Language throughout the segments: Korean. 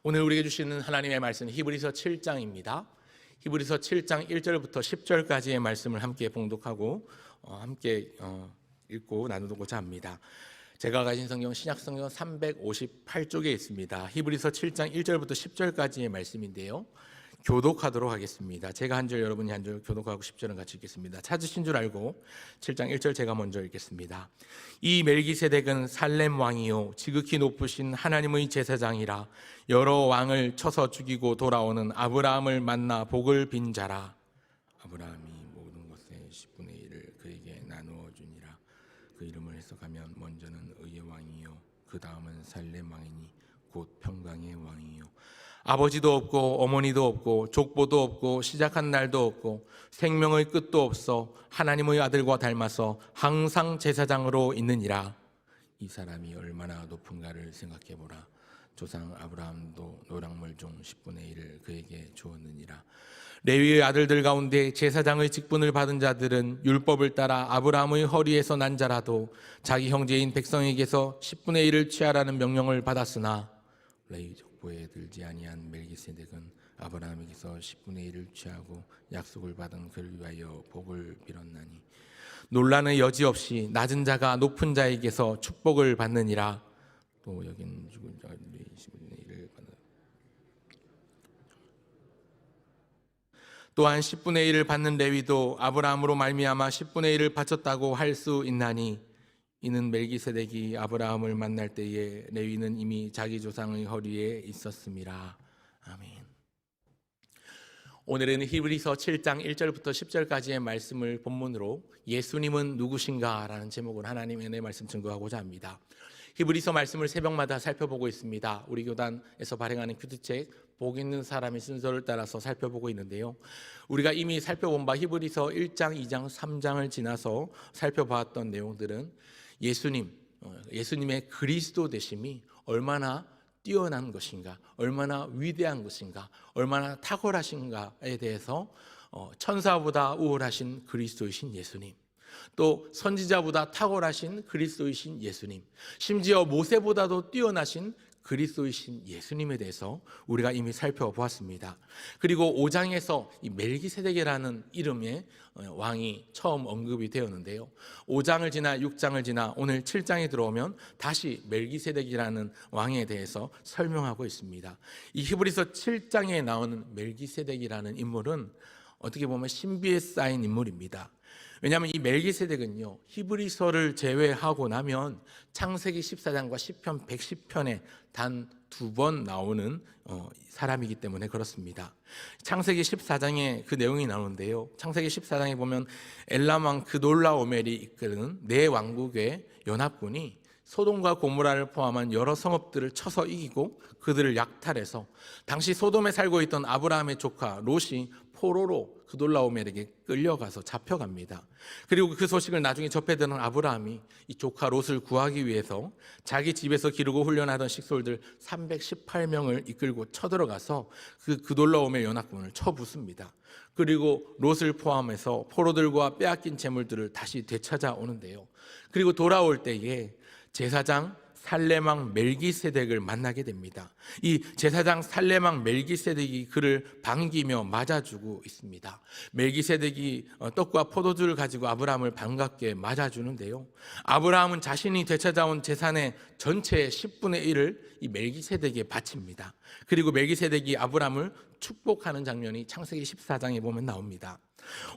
오늘 우리에게 주시는 하나님의 말씀은 히브리서 7장입니다. 히브리서 7장 1절부터 10절까지의 말씀을 함께 봉독하고 함께 읽고 나누고자 합니다. 제가 가진 성경 신약성경 358쪽에 있습니다. 히브리서 7장 1절부터 10절까지의 말씀인데요. 교독하도록 하겠습니다. 제가 한 절, 여러분이 한 절 교독하고 10절은 같이 읽겠습니다. 찾으신 줄 알고 7장 1절 제가 먼저 읽겠습니다. 이 멜기세덱은 살렘 왕이요 지극히 높으신 하나님의 제사장이라. 여러 왕을 쳐서 죽이고 돌아오는 아브라함을 만나 복을 빈 자라. 아브라함이 모든 것의 10분의 1을 그에게 나누어 주니라. 그 이름을 해석하면 먼저는 의의 왕이요 그 다음은 살렘 왕이니 곧 평강의 왕이요 아버지도 없고 어머니도 없고 족보도 없고 시작한 날도 없고 생명의 끝도 없어 하나님의 아들과 닮아서 항상 제사장으로 있느니라. 이 사람이 얼마나 높은가를 생각해보라. 조상 아브라함도 노략물 중 10분의 1을 그에게 주었느니라. 레위의 아들들 가운데 제사장의 직분을 받은 자들은 율법을 따라 아브라함의 허리에서 난 자라도 자기 형제인 백성에게서 10분의 1을 취하라는 명령을 받았으나 레위 족보에 들지 아니한 멜기세덱은 아브라함에게서 10분의 1을 취하고 약속을 받은 그를 위하여 복을 빌었나니 논란의 여지 없이 낮은 자가 높은 자에게서 축복을 받느니라. 또 여기는 죽은 자가 10분의 1을 받는 또한 10분의 1을 받는 레위도 아브라함으로 말미암아 10분의 1을 바쳤다고 할 수 있나니 이는 멜기세덱이 아브라함을 만날 때에 레위는 이미 자기 조상의 허리에 있었음이라. 아멘. 오늘은 히브리서 7장 1절부터 10절까지의 말씀을 본문으로 예수님은 누구신가 라는 제목으로 하나님의 은혜 말씀 증거하고자 합니다. 히브리서 말씀을 새벽마다 살펴보고 있습니다. 우리 교단에서 발행하는 큐티책 복 있는 사람의 순서를 따라서 살펴보고 있는데요. 우리가 이미 살펴본 바 히브리서 1장, 2장, 3장을 지나서 살펴봤던 내용들은 예수님의 그리스도 되심이 얼마나 뛰어난 것인가, 얼마나 위대한 것인가, 얼마나 탁월하신가에 대해서 천사보다 우월하신 그리스도이신 예수님, 또 선지자보다 탁월하신 그리스도이신 예수님, 심지어 모세보다도 뛰어나신 그리스도이신 예수님에 대해서 우리가 이미 살펴보았습니다. 그리고 5장에서 이 멜기세덱이라는 이름의 왕이 처음 언급이 되었는데요. 5장을 지나 6장을 지나 오늘 7장에 들어오면 다시 멜기세덱이라는 왕에 대해서 설명하고 있습니다. 이 히브리서 7장에 나오는 멜기세덱이라는 인물은 어떻게 보면 신비에 쌓인 인물입니다. 왜냐하면 이 멜기세덱은요, 히브리서를 제외하고 나면 창세기 14장과 시편 110편에 단 2번 나오는 사람이기 때문에 그렇습니다. 창세기 14장에 그 내용이 나오는데요. 창세기 14장에 보면 엘람왕 그돌라오멜이 이끄는 네 왕국의 연합군이 소돔과 고모라를 포함한 여러 성읍들을 쳐서 이기고 그들을 약탈해서 당시 소돔에 살고 있던 아브라함의 조카 롯이 포로로 그돌라오멜에게 끌려가서 잡혀갑니다. 그리고 그 소식을 나중에 접해 듣는 아브라함이 이 조카 롯을 구하기 위해서 자기 집에서 기르고 훈련하던 식솔들 318명을 이끌고 쳐들어가서 그 그돌라오멜 연합군을 쳐붓습니다. 그리고 롯을 포함해서 포로들과 빼앗긴 재물들을 다시 되찾아오는데요. 그리고 돌아올 때에 제사장 살렘왕 멜기세덱을 만나게 됩니다. 이 제사장 살렘왕 멜기세덱이 그를 반기며 맞아주고 있습니다. 멜기세덱이 떡과 포도주를 가지고 아브라함을 반갑게 맞아주는데요. 아브라함은 자신이 되찾아온 재산의 전체의 10분의 1을 이 멜기세덱에 바칩니다. 그리고 멜기세덱이 아브라함을 축복하는 장면이 창세기 14장에 보면 나옵니다.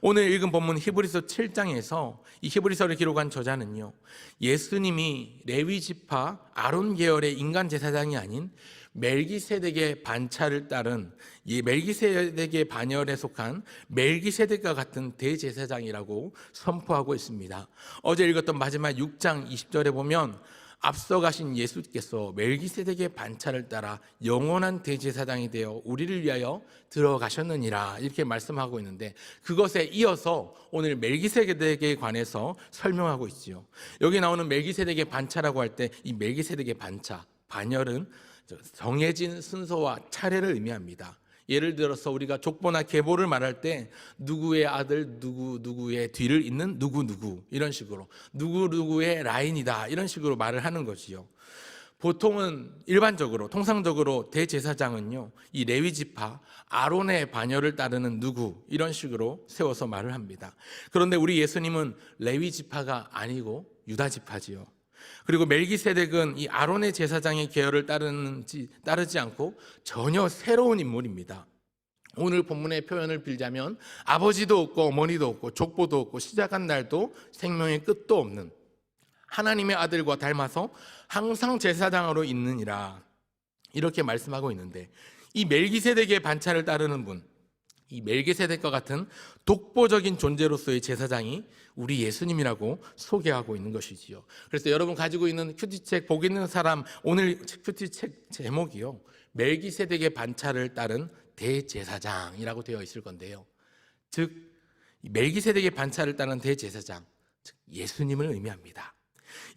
오늘 읽은 본문 히브리서 7장에서 이 히브리서를 기록한 저자는요, 예수님이 레위 지파 아론 계열의 인간 제사장이 아닌 멜기세덱의 반차를 따른 이 멜기세덱의 반열에 속한 멜기세덱과 같은 대제사장이라고 선포하고 있습니다. 어제 읽었던 마지막 6장 20절에 보면 앞서 가신 예수께서 멜기세덱의 반차를 따라 영원한 대제사장이 되어 우리를 위하여 들어가셨느니라 이렇게 말씀하고 있는데, 그것에 이어서 오늘 멜기세덱에 관해서 설명하고 있지요. 여기 나오는 멜기세덱의 반차라고 할 때 이 멜기세덱의 반차, 반열은 정해진 순서와 차례를 의미합니다. 예를 들어서 우리가 족보나 계보를 말할 때 누구의 아들 누구의 뒤를 잇는 누구 이런 식으로 누구의 라인이다 이런 식으로 말을 하는 거지요. 보통은 일반적으로 통상적으로 대제사장은요, 이 레위 지파 아론의 반열을 따르는 누구 이런 식으로 세워서 말을 합니다. 그런데 우리 예수님은 레위 지파가 아니고 유다 지파지요. 그리고 멜기세덱은 이 아론의 제사장의 계열을 따르지 않고 전혀 새로운 인물입니다. 오늘 본문의 표현을 빌자면 아버지도 없고 어머니도 없고 족보도 없고 시작한 날도 생명의 끝도 없는 하나님의 아들과 닮아서 항상 제사장으로 있느니라, 이렇게 말씀하고 있는데, 이 멜기세덱의 반차를 따르는 분, 이 멜기세덱과 같은 독보적인 존재로서의 제사장이 우리 예수님이라고 소개하고 있는 것이지요. 그래서 여러분 가지고 있는 큐티책 복 있는 사람, 오늘 큐티책 제목이요, 멜기세덱의 반차를 따른 대제사장이라고 되어 있을 건데요, 즉 멜기세덱의 반차를 따른 대제사장, 즉 예수님을 의미합니다.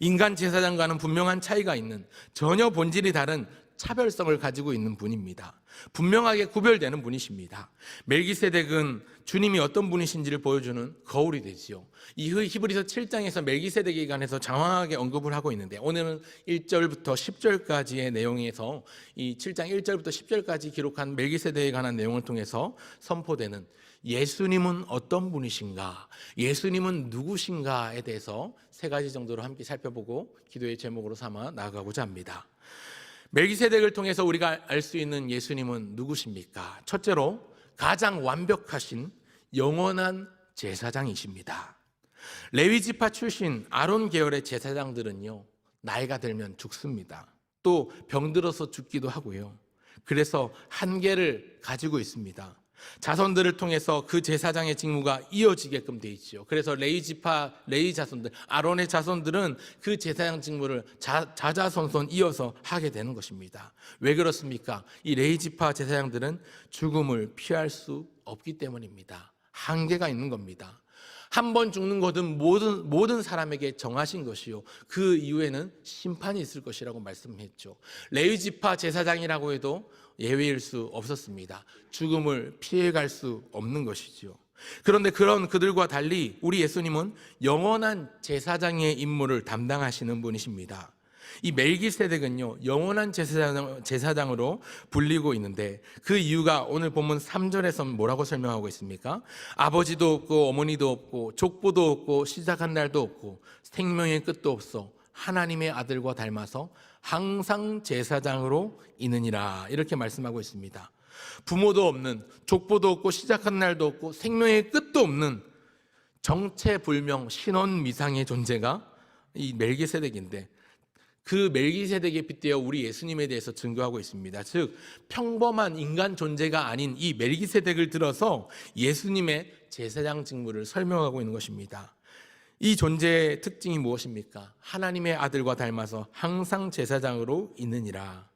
인간 제사장과는 분명한 차이가 있는, 전혀 본질이 다른 차별성을 가지고 있는 분입니다. 분명하게 구별되는 분이십니다. 멜기세덱은 주님이 어떤 분이신지를 보여주는 거울이 되지요. 이 히브리서 7장에서 멜기세덱에 관해서 장황하게 언급을 하고 있는데, 오늘은 1절부터 10절까지의 내용에서 이 7장 1절부터 10절까지 기록한 멜기세덱에 관한 내용을 통해서 선포되는 예수님은 어떤 분이신가, 예수님은 누구신가에 대해서 세 가지 정도로 함께 살펴보고 기도의 제목으로 삼아 나아가고자 합니다. 멜기세덱을 통해서 우리가 알 수 있는 예수님은 누구십니까? 첫째로 가장 완벽하신 영원한 제사장이십니다. 레위 지파 출신 아론 계열의 제사장들은요, 나이가 들면 죽습니다. 또 병들어서 죽기도 하고요. 그래서 한계를 가지고 있습니다. 자손들을 통해서 그 제사장의 직무가 이어지게끔 돼 있죠. 그래서 레위 자손들, 아론의 자손들은 그 제사장 직무를 자자손손 이어서 하게 되는 것입니다. 왜 그렇습니까? 이 레위 지파 제사장들은 죽음을 피할 수 없기 때문입니다. 한계가 있는 겁니다. 한 번 죽는 것은 모든 사람에게 정하신 것이요, 그 이후에는 심판이 있을 것이라고 말씀했죠. 레위 지파 제사장이라고 해도 예외일 수 없었습니다. 죽음을 피해갈 수 없는 것이지요. 그런데 그런 그들과 달리 우리 예수님은 영원한 제사장의 임무를 담당하시는 분이십니다. 이 멜기세덱은요, 영원한 제사장으로 불리고 있는데, 그 이유가 오늘 본문 3절에서 뭐라고 설명하고 있습니까? 아버지도 없고 어머니도 없고 족보도 없고 시작한 날도 없고 생명의 끝도 없어 하나님의 아들과 닮아서 항상 제사장으로 있느니라, 이렇게 말씀하고 있습니다. 부모도 없는, 족보도 없고 시작한 날도 없고 생명의 끝도 없는 정체불명 신원미상의 존재가 이 멜기세덱인데, 그 멜기세덱에 빗대어 우리 예수님에 대해서 증거하고 있습니다. 즉 평범한 인간 존재가 아닌 이 멜기세덱을 들어서 예수님의 제사장 직무를 설명하고 있는 것입니다. 이 존재의 특징이 무엇입니까? 하나님의 아들과 닮아서 항상 제사장으로 있느니라.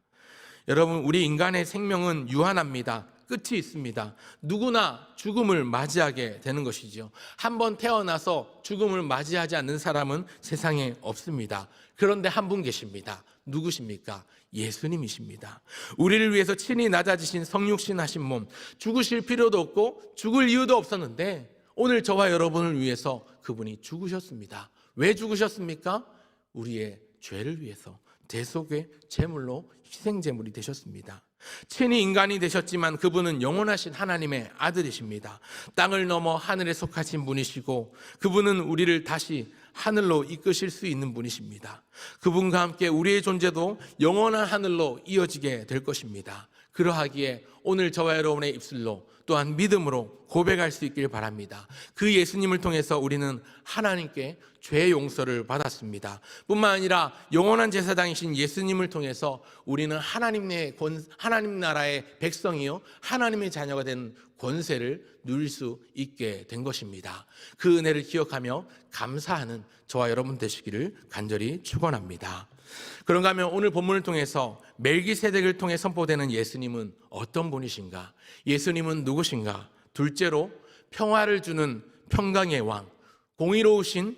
여러분, 우리 인간의 생명은 유한합니다. 끝이 있습니다. 누구나 죽음을 맞이하게 되는 것이죠. 한번 태어나서 죽음을 맞이하지 않는 사람은 세상에 없습니다. 그런데 한 분 계십니다. 누구십니까? 예수님이십니다. 우리를 위해서 친히 낮아지신 성육신 하신 몸, 죽으실 필요도 없고 죽을 이유도 없었는데 오늘 저와 여러분을 위해서 그분이 죽으셨습니다. 왜 죽으셨습니까? 우리의 죄를 위해서 대속의 제물로 희생제물이 되셨습니다. 친히 인간이 되셨지만 그분은 영원하신 하나님의 아들이십니다. 땅을 넘어 하늘에 속하신 분이시고 그분은 우리를 다시 하늘로 이끄실 수 있는 분이십니다. 그분과 함께 우리의 존재도 영원한 하늘로 이어지게 될 것입니다. 그러하기에 오늘 저와 여러분의 입술로 또한 믿음으로 고백할 수 있길 바랍니다. 그 예수님을 통해서 우리는 하나님께 죄 용서를 받았습니다. 뿐만 아니라 영원한 제사장이신 예수님을 통해서 우리는 하나님 나라의 백성이요 하나님의 자녀가 된 권세를 누릴 수 있게 된 것입니다. 그 은혜를 기억하며 감사하는 저와 여러분 되시기를 간절히 축원합니다. 그런가 하면 오늘 본문을 통해서 멜기세덱을 통해 선포되는 예수님은 어떤 분이신가? 예수님은 누구신가? 둘째로 평화를 주는 평강의 왕, 공의로우신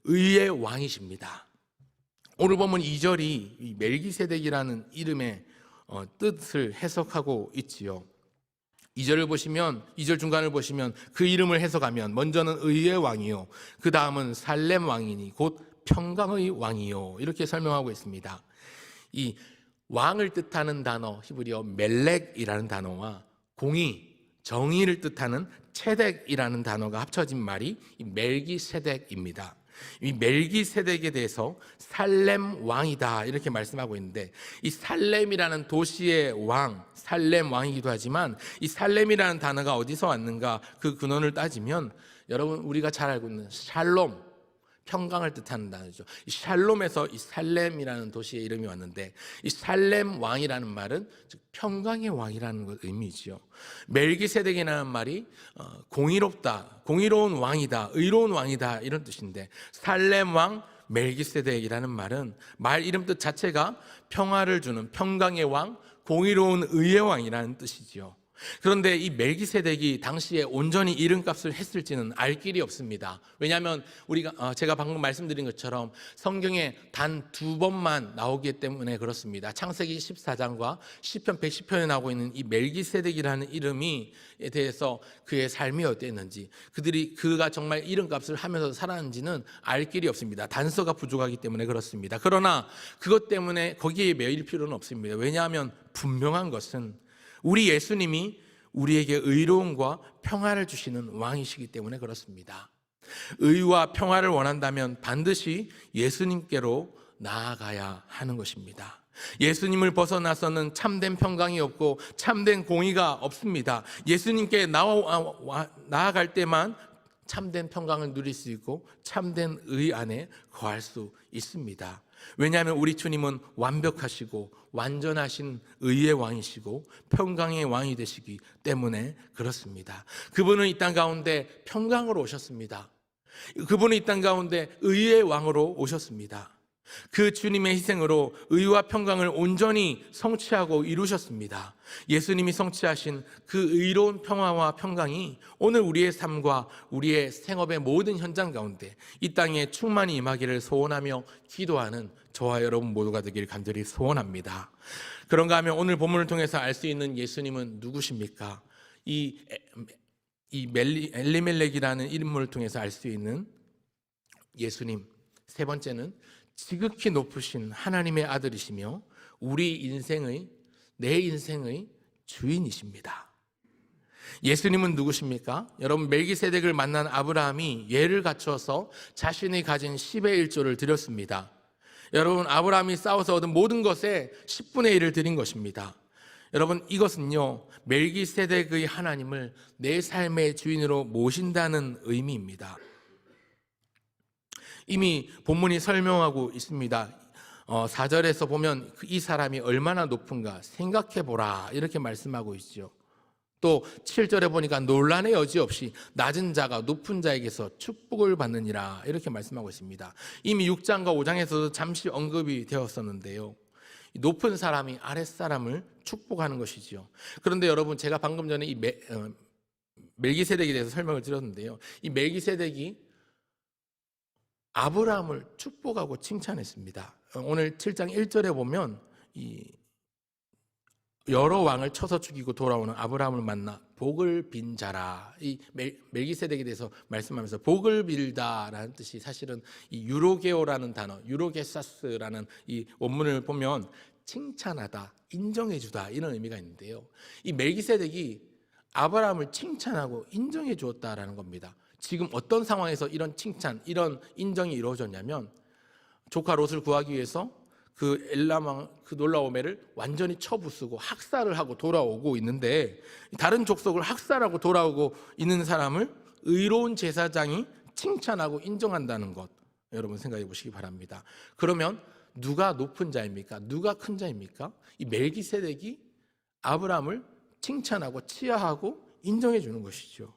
의의 왕이십니다. 오늘 본문 2절이 멜기세덱이라는 이름의 뜻을 해석하고 있지요. 2절을 보시면, 2절 중간을 보시면 그 이름을 해석하면 먼저는 의의 왕이요, 그 다음은 살렘 왕이니 곧 평강의 왕이요, 이렇게 설명하고 있습니다. 이 왕을 뜻하는 단어 히브리어 멜렉이라는 단어와 공의, 정의를 뜻하는 체덱이라는 단어가 합쳐진 말이 이 멜기세덱입니다. 이 멜기세덱에 대해서 살렘 왕이다 이렇게 말씀하고 있는데, 이 살렘이라는 도시의 왕, 살렘 왕이기도 하지만 이 살렘이라는 단어가 어디서 왔는가 그 근원을 따지면 여러분 우리가 잘 알고 있는 샬롬, 평강을 뜻하는 단어죠. 이 샬롬에서 이 살렘이라는 도시의 이름이 왔는데, 이 살렘 왕이라는 말은 즉 평강의 왕이라는 것 의미지요. 멜기세덱이라는 말이 공의롭다, 공의로운 왕이다, 의로운 왕이다 이런 뜻인데, 살렘 왕 멜기세덱이라는 말은 말 이름 뜻 자체가 평화를 주는 평강의 왕, 공의로운 의의 왕이라는 뜻이지요. 그런데 이 멜기세덱이 당시에 온전히 이름값을 했을지는 알 길이 없습니다. 왜냐하면 제가 방금 말씀드린 것처럼 성경에 단 2번만 나오기 때문에 그렇습니다. 창세기 14장과 시편 110편에 나오고 있는 이 멜기세덱이라는 이름에 대해서 그의 삶이 어땠는지, 그가 정말 이름값을 하면서 살았는지는 알 길이 없습니다. 단서가 부족하기 때문에 그렇습니다. 그러나 그것 때문에 거기에 매일 필요는 없습니다. 왜냐하면 분명한 것은 우리 예수님이 우리에게 의로움과 평화를 주시는 왕이시기 때문에 그렇습니다. 의와 평화를 원한다면 반드시 예수님께로 나아가야 하는 것입니다. 예수님을 벗어나서는 참된 평강이 없고 참된 공의가 없습니다. 예수님께 나아갈 때만 참된 평강을 누릴 수 있고 참된 의 안에 거할 수 있습니다. 왜냐하면 우리 주님은 완벽하시고 완전하신 의의 왕이시고 평강의 왕이 되시기 때문에 그렇습니다. 그분은 이 땅 가운데 평강으로 오셨습니다. 그분은 이 땅 가운데 의의 왕으로 오셨습니다. 그 주님의 희생으로 의와 평강을 온전히 성취하고 이루셨습니다. 예수님이 성취하신 그 의로운 평화와 평강이 오늘 우리의 삶과 우리의 생업의 모든 현장 가운데 이 땅에 충만히 임하기를 소원하며 기도하는 저와 여러분 모두가 되길 간절히 소원합니다. 그런가 하면 오늘 본문을 통해서 알 수 있는 예수님은 누구십니까? 이 엘리멜렉이라는 인물을 통해서 알 수 있는 예수님, 세 번째는 지극히 높으신 하나님의 아들이시며 내 인생의 주인이십니다. 예수님은 누구십니까? 여러분, 멜기세덱을 만난 아브라함이 예를 갖춰서 자신이 가진 10의 1조를 드렸습니다. 여러분, 아브라함이 싸워서 얻은 모든 것에 10분의 1을 드린 것입니다. 여러분, 이것은요 멜기세덱의 하나님을 내 삶의 주인으로 모신다는 의미입니다. 이미 본문이 설명하고 있습니다. 4절에서 보면 이 사람이 얼마나 높은가 생각해보라 이렇게 말씀하고 있죠. 또 7절에 보니까 논란의 여지 없이 낮은 자가 높은 자에게서 축복을 받느니라 이렇게 말씀하고 있습니다. 이미 6장과 5장에서도 잠시 언급이 되었었는데요, 높은 사람이 아랫사람을 축복하는 것이지요. 그런데 여러분, 제가 방금 전에 이 멜기세덱에 대해서 설명을 드렸는데요, 이 멜기세덱이 아브라함을 축복하고 칭찬했습니다. 오늘 7장 1절에 보면 여러 왕을 쳐서 죽이고 돌아오는 아브라함을 만나 복을 빈 자라, 이 멜기세덱에 대해서 말씀하면서 복을 빌다라는 뜻이 사실은 이 유로게오라는 단어, 유로게사스라는 이 원문을 보면 칭찬하다, 인정해주다 이런 의미가 있는데요, 이 멜기세덱이 아브라함을 칭찬하고 인정해 주었다라는 겁니다. 지금 어떤 상황에서 이런 칭찬, 이런 인정이 이루어졌냐면, 조카 롯을 구하기 위해서 그 엘람 왕, 그 놀라움을 완전히 쳐부수고 학살을 하고 돌아오고 있는데, 다른 족속을 학살하고 돌아오고 있는 사람을 의로운 제사장이 칭찬하고 인정한다는 것, 여러분 생각해 보시기 바랍니다. 그러면 누가 높은 자입니까? 누가 큰 자입니까? 이 멜기세덱이 아브라함을 칭찬하고 치하하고 인정해 주는 것이죠.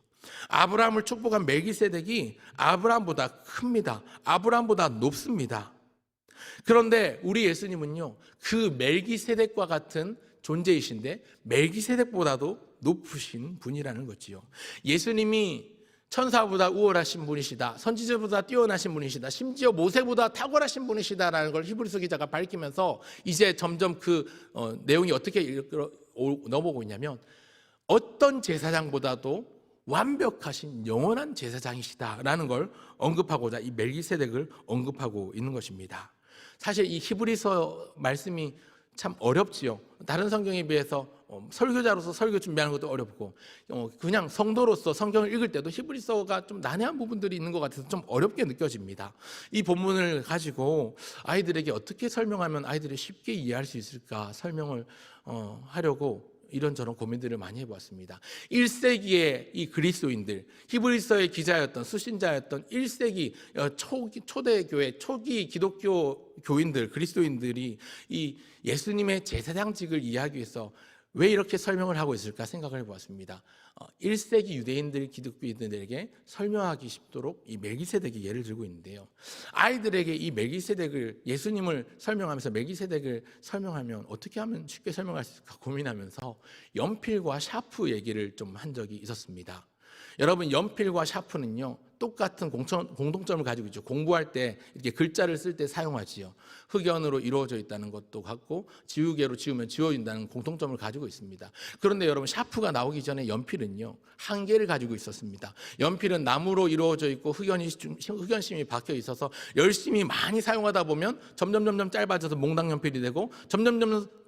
아브라함을 축복한 멜기세덱이 아브라함보다 큽니다. 아브라함보다 높습니다. 그런데 우리 예수님은요 그 멜기세덱과 같은 존재이신데 멜기세덱보다도 높으신 분이라는 거지요. 예수님이 천사보다 우월하신 분이시다, 선지자보다 뛰어나신 분이시다, 심지어 모세보다 탁월하신 분이시다라는 걸 히브리서 기자가 밝히면서 이제 점점 그 내용이 어떻게 넘어오고 있냐면, 어떤 제사장보다도 완벽하신 영원한 제사장이시다라는 걸 언급하고자 이 멜기세덱을 언급하고 있는 것입니다. 사실 이 히브리서 말씀이 참 어렵지요. 다른 성경에 비해서 설교자로서 설교 준비하는 것도 어렵고 그냥 성도로서 성경을 읽을 때도 히브리서가 좀 난해한 부분들이 있는 것 같아서 좀 어렵게 느껴집니다. 이 본문을 가지고 아이들에게 어떻게 설명하면 아이들이 쉽게 이해할 수 있을까 설명을 하려고 이런저런 고민들을 많이 해보았습니다. 1세기의 이 그리스도인들, 히브리서의 기자였던 수신자였던 1세기 초대교회 초기 기독교 교인들, 그리스도인들이 이 예수님의 제사장직을 이해하기 위해서 왜 이렇게 설명을 하고 있을까 생각을 해보았습니다. 1세기 유대인들, 기독교인들에게 설명하기 쉽도록 이 멜기세덱의 예를 들고 있는데요. 아이들에게 이 멜기세덱을, 예수님을 설명하면서 멜기세덱을 설명하면 어떻게 하면 쉽게 설명할 수 있을까 고민하면서 연필과 샤프 얘기를 좀 한 적이 있었습니다. 여러분, 연필과 샤프는요 똑같은 공통점을 가지고 있죠. 공부할 때 이렇게 글자를 쓸 때 사용하지요. 흑연으로 이루어져 있다는 것도 같고 지우개로 지우면 지워진다는 공통점을 가지고 있습니다. 그런데 여러분, 샤프가 나오기 전에 연필은요 한계를 가지고 있었습니다. 연필은 나무로 이루어져 있고 흑연심이 박혀 있어서 열심히 많이 사용하다 보면 점점 짧아져서 몽당 연필이 되고 점점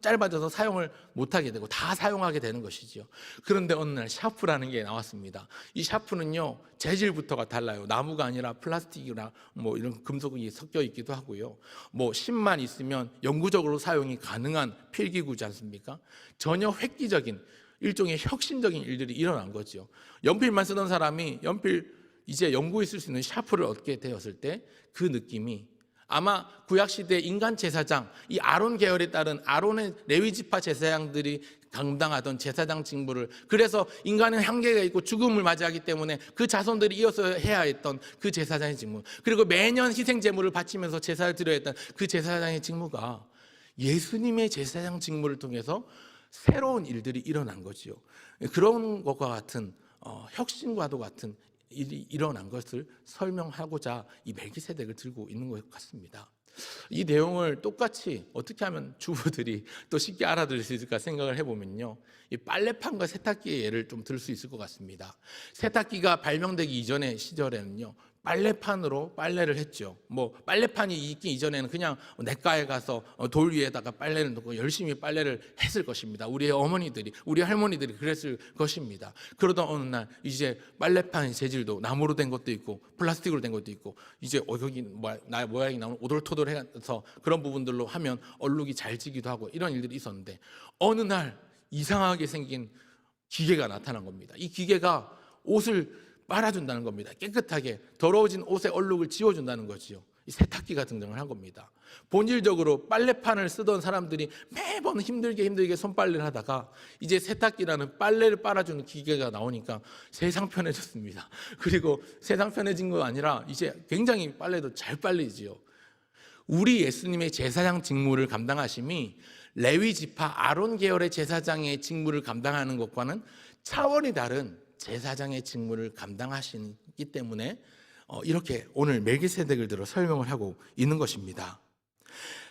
짧아져서 사용을 못하게 되고 다 사용하게 되는 것이죠. 그런데 어느 날 샤프라는 게 나왔습니다. 이 샤프는요 재질부터가 달라요. 나무가 아니라 플라스틱이나 뭐 이런 금속이 섞여 있기도 하고요. 뭐 심만 있으면 영구적으로 사용이 가능한 필기구지 않습니까? 전혀 획기적인 일종의 혁신적인 일들이 일어난 거죠. 연필만 쓰던 사람이 연필 이제 연구에 쓸 수 있는 샤프를 얻게 되었을 때 그 느낌이 아마 구약시대 인간 제사장, 이 아론 계열에 따른 아론의 레위지파 제사장들이 감당하던 제사장 직무를, 그래서 인간은 한계가 있고 죽음을 맞이하기 때문에 그 자손들이 이어서 해야 했던 그 제사장의 직무, 그리고 매년 희생 제물을 바치면서 제사를 드려야 했던 그 제사장의 직무가 예수님의 제사장 직무를 통해서 새로운 일들이 일어난 거지요. 그런 것과 같은 혁신과도 같은 일이 일어난 것을 설명하고자 이 멜기세덱을 들고 있는 것 같습니다. 이 내용을 똑같이 어떻게 하면 주부들이 또 쉽게 알아들을 수 있을까 생각을 해보면요, 이 빨래판과 세탁기의 예를 좀 들 수 있을 것 같습니다. 세탁기가 발명되기 이전의 시절에는요 빨래판으로 빨래를 했죠. 뭐 빨래판이 있기 이전에는 그냥 냇가에 가서 돌 위에다가 빨래를 넣고 열심히 빨래를 했을 것입니다. 우리의 어머니들이, 우리 할머니들이 그랬을 것입니다. 그러던 어느 날 이제 빨래판의 재질도 나무로 된 것도 있고 플라스틱으로 된 것도 있고 이제 여기 모양이 나오는 오돌토돌해서 그런 부분들로 하면 얼룩이 잘 지기도 하고 이런 일들이 있었는데, 어느 날 이상하게 생긴 기계가 나타난 겁니다. 이 기계가 옷을 빨아준다는 겁니다. 깨끗하게 더러워진 옷의 얼룩을 지워준다는 거지요. 이 세탁기가 등장을 한 겁니다. 본질적으로 빨래판을 쓰던 사람들이 매번 힘들게 손빨래를 하다가 이제 세탁기라는 빨래를 빨아주는 기계가 나오니까 세상 편해졌습니다. 그리고 세상 편해진 거 아니라 이제 굉장히 빨래도 잘 빨리지요. 우리 예수님의 제사장 직무를 감당하심이 레위 지파 아론 계열의 제사장의 직무를 감당하는 것과는 차원이 다른 제사장의 직무를 감당하시기 때문에 이렇게 오늘 멜기세덱을 들어 설명을 하고 있는 것입니다.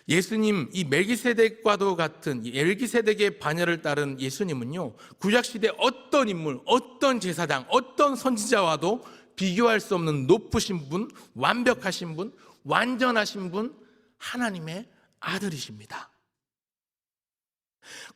예수님, 이 멜기세덱과도 같은 멜기세덱의 반열을 따른 예수님은요 구약시대 어떤 인물, 어떤 제사장, 어떤 선지자와도 비교할 수 없는 높으신 분, 완벽하신 분, 완전하신 분, 하나님의 아들이십니다.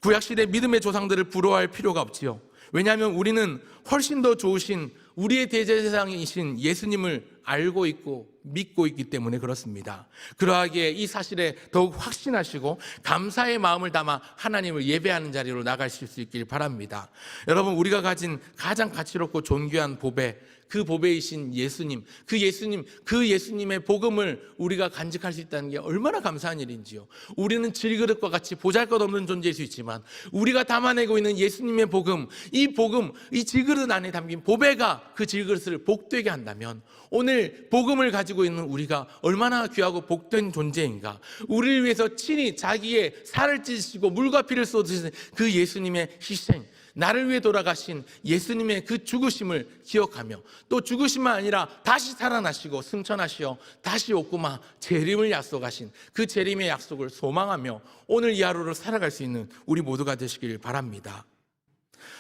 구약시대 믿음의 조상들을 부러워할 필요가 없지요. 왜냐하면 우리는 훨씬 더 좋으신 우리의 대제사장이신 예수님을 알고 있고 믿고 있기 때문에 그렇습니다. 그러하기에 이 사실에 더욱 확신하시고 감사의 마음을 담아 하나님을 예배하는 자리로 나가실 수 있길 바랍니다. 여러분, 우리가 가진 가장 가치롭고 존귀한 보배, 그 보배이신 예수님, 그 예수님의 복음을 우리가 간직할 수 있다는 게 얼마나 감사한 일인지요. 우리는 질그릇과 같이 보잘것없는 존재일 수 있지만 우리가 담아내고 있는 예수님의 복음, 이 질그릇 안에 담긴 보배가 그 질그릇을 복되게 한다면 오늘 복음을 가지고 있는 우리가 얼마나 귀하고 복된 존재인가. 우리를 위해서 친히 자기의 살을 찢으시고 물과 피를 쏟으신 그 예수님의 희생, 나를 위해 돌아가신 예수님의 그 죽으심을 기억하며, 또 죽으심만 아니라 다시 살아나시고 승천하시어 다시 오구마 재림을 약속하신 그 재림의 약속을 소망하며 오늘 이 하루를 살아갈 수 있는 우리 모두가 되시길 바랍니다.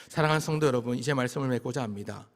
사랑하는 성도 여러분, 이제 말씀을 맺고자 합니다.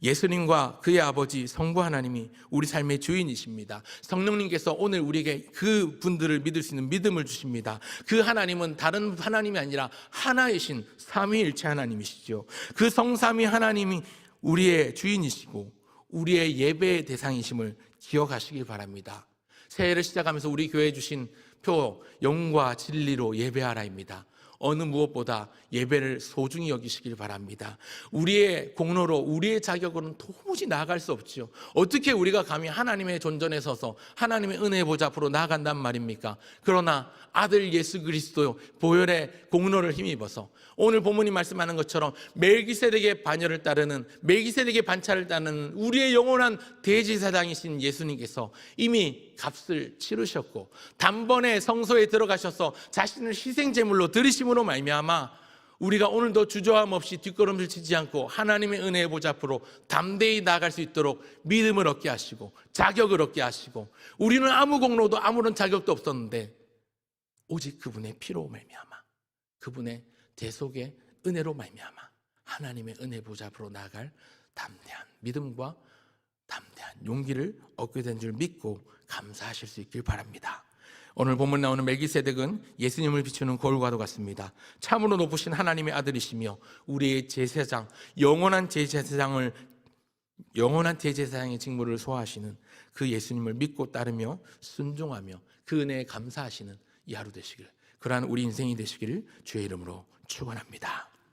예수님과 그의 아버지 성부 하나님이 우리 삶의 주인이십니다. 성령님께서 오늘 우리에게 그 분들을 믿을 수 있는 믿음을 주십니다. 그 하나님은 다른 하나님이 아니라 하나이신 삼위일체 하나님이시죠. 그 성삼위 하나님이 우리의 주인이시고 우리의 예배의 대상이심을 기억하시길 바랍니다. 새해를 시작하면서 우리 교회에 주신 표 영과 진리로 예배하라입니다. 어느 무엇보다 예배를 소중히 여기시길 바랍니다. 우리의 공로로 우리의 자격으로는 도무지 나아갈 수 없죠. 어떻게 우리가 감히 하나님의 존전에 서서 하나님의 은혜의 보좌 앞으로 나아간단 말입니까? 그러나 아들 예수 그리스도 보혈의 공로를 힘입어서 오늘 본문이 말씀하는 것처럼 멜기세덱의 반열을 따르는 멜기세덱의 반차를 따르는 우리의 영원한 대제사장이신 예수님께서 이미 값을 치르셨고 단번에 성소에 들어가셔서 자신을 희생제물로 드리심으로 말미암아 우리가 오늘도 주저함 없이 뒷걸음질 치지 않고 하나님의 은혜의 보좌 앞으로 담대히 나아갈 수 있도록 믿음을 얻게 하시고 자격을 얻게 하시고 우리는 아무 공로도 아무런 자격도 없었는데 오직 그분의 피로 말미암아 그분의 대속의 은혜로 말미암아 하나님의 은혜 보좌 앞으로 나아갈 담대한 믿음과 담대한 용기를 얻게 된 줄 믿고 감사하실 수 있길 바랍니다. 오늘 본문 나오는 멜기세덱은 예수님을 비추는 거울과도 같습니다. 참으로 높으신 하나님의 아들이시며 우리의 제사장, 영원한 제사장의 직무를 소화하시는 그 예수님을 믿고 따르며 순종하며 그 은혜에 감사하시는 이 하루 되시길, 그러한 우리 인생이 되시기를 주의 이름으로 축원합니다.